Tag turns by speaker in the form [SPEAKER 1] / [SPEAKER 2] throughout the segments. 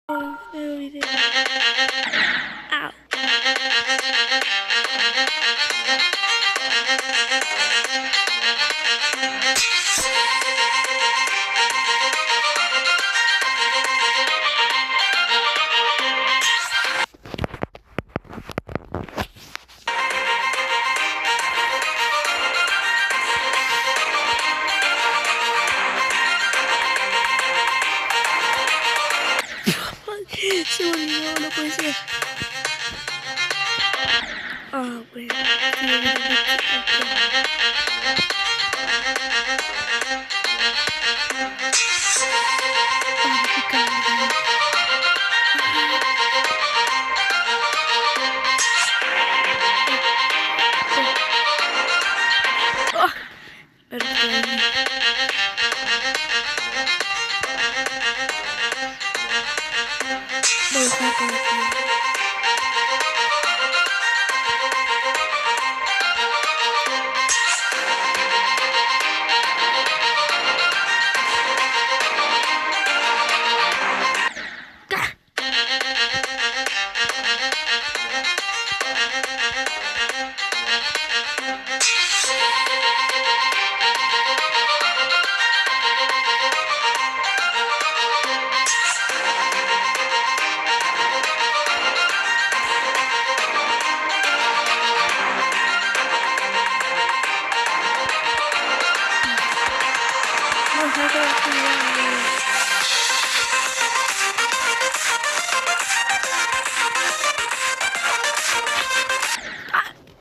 [SPEAKER 1] Nuevo video. Au. Se me olvidó, no puede ser. Ah, bueno.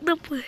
[SPEAKER 1] No puede.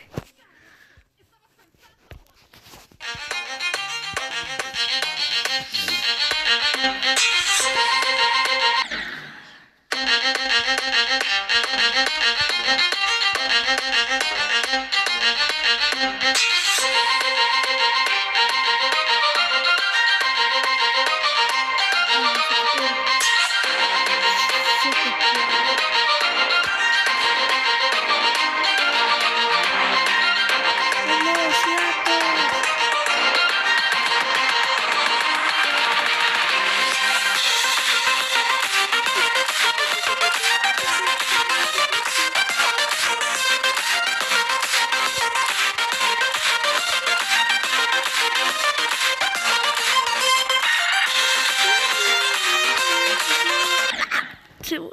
[SPEAKER 1] No, tío.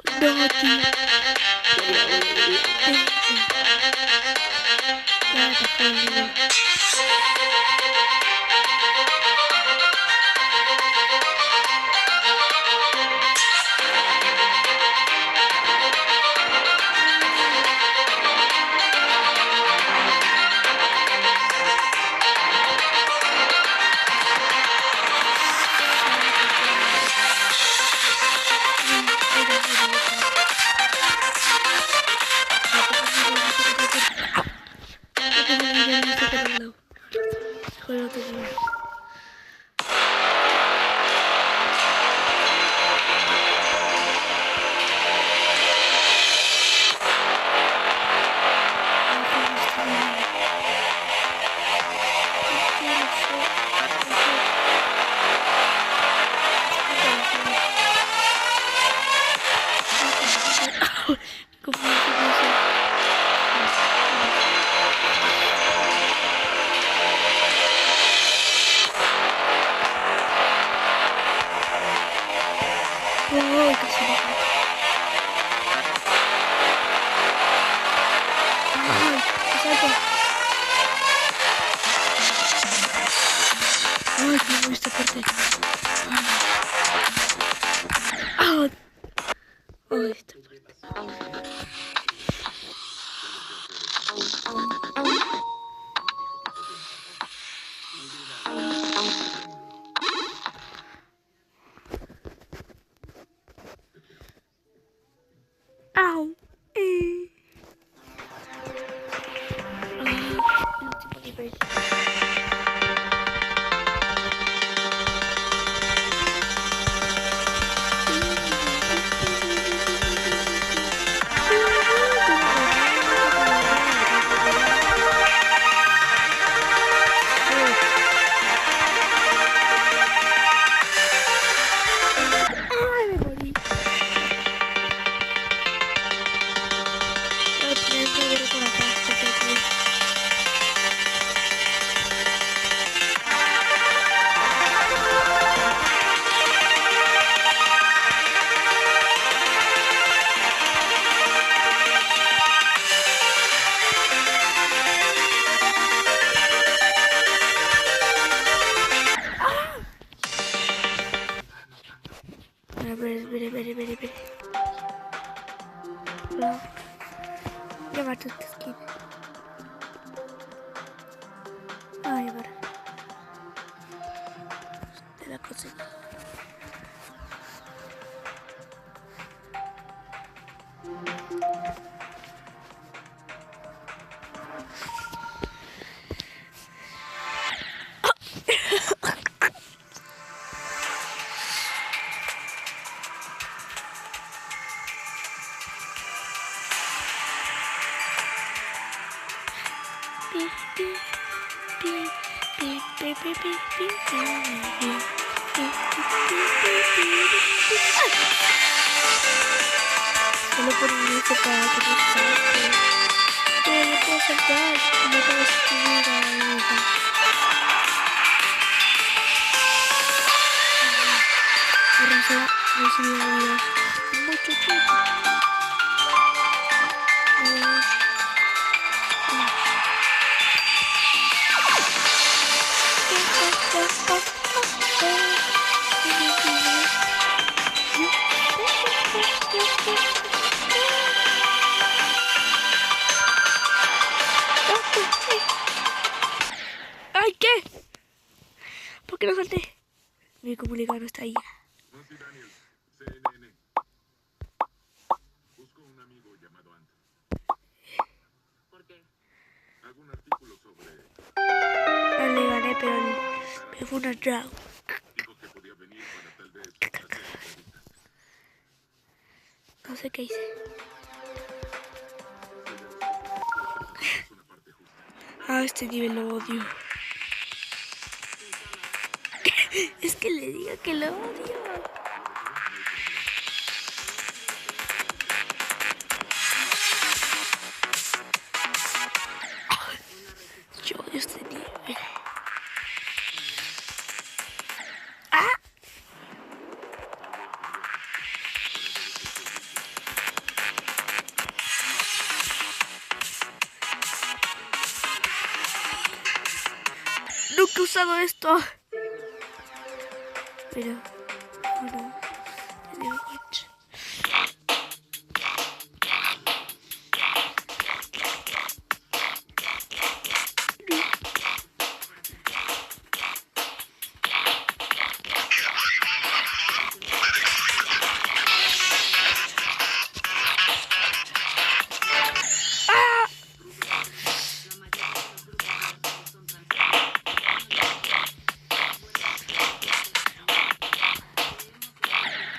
[SPEAKER 1] Ay, qué esta parte. Ay, esta parte. Au. Ay, me morí. Espere. No. Llévate esta esquina. Ay, para. Te la conseguí. Solo por un minuto para que no salte. No puedo saltar. No puedo subir a la hija. Recibir la vida. Mucho tiempo. ¡Ay, qué! ¿Por qué no salté? Mi comunicador está ahí.
[SPEAKER 2] No, sí, Daniel. CNN. Busco un amigo llamado Anthony.
[SPEAKER 3] ¿Por qué?
[SPEAKER 2] ¿Algún artículo sobre...?
[SPEAKER 1] No le gané, pero me fue una draw.
[SPEAKER 2] Dijo que podía venir para tal vez hacer entrevistas.
[SPEAKER 1] No sé qué hice.
[SPEAKER 2] Es una parte justa.
[SPEAKER 1] Ah, este nivel lo odio. Es que le diga que lo odio. Yo odio este nivel. ¡Ah! Nunca he usado esto. Pero, bueno, me dio mucho.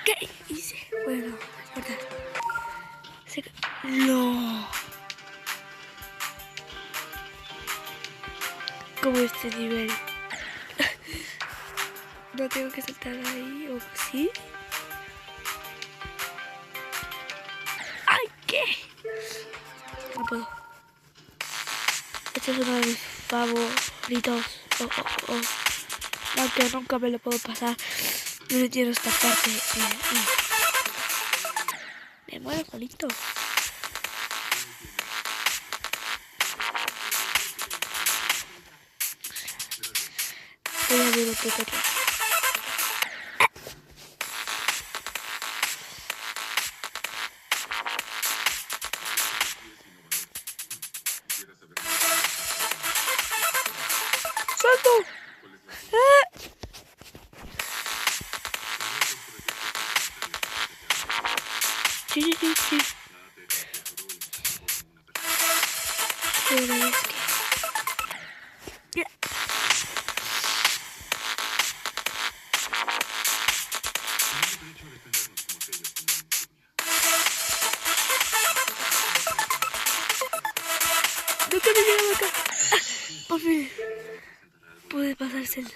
[SPEAKER 1] ¿Qué hice? Bueno, no importa. No. Como este nivel. No tengo que saltar ahí, ¿o sí? ¡Ay, qué! No puedo. Este es uno de mis favoritos. Aunque nunca me lo puedo pasar. No entiendo esta parte. Me muero solito. Voy a ver otro otro. ¡Salto! Sí. Pero es que... Mira. Nunca me llegaba acá. Por fin pude pasarse el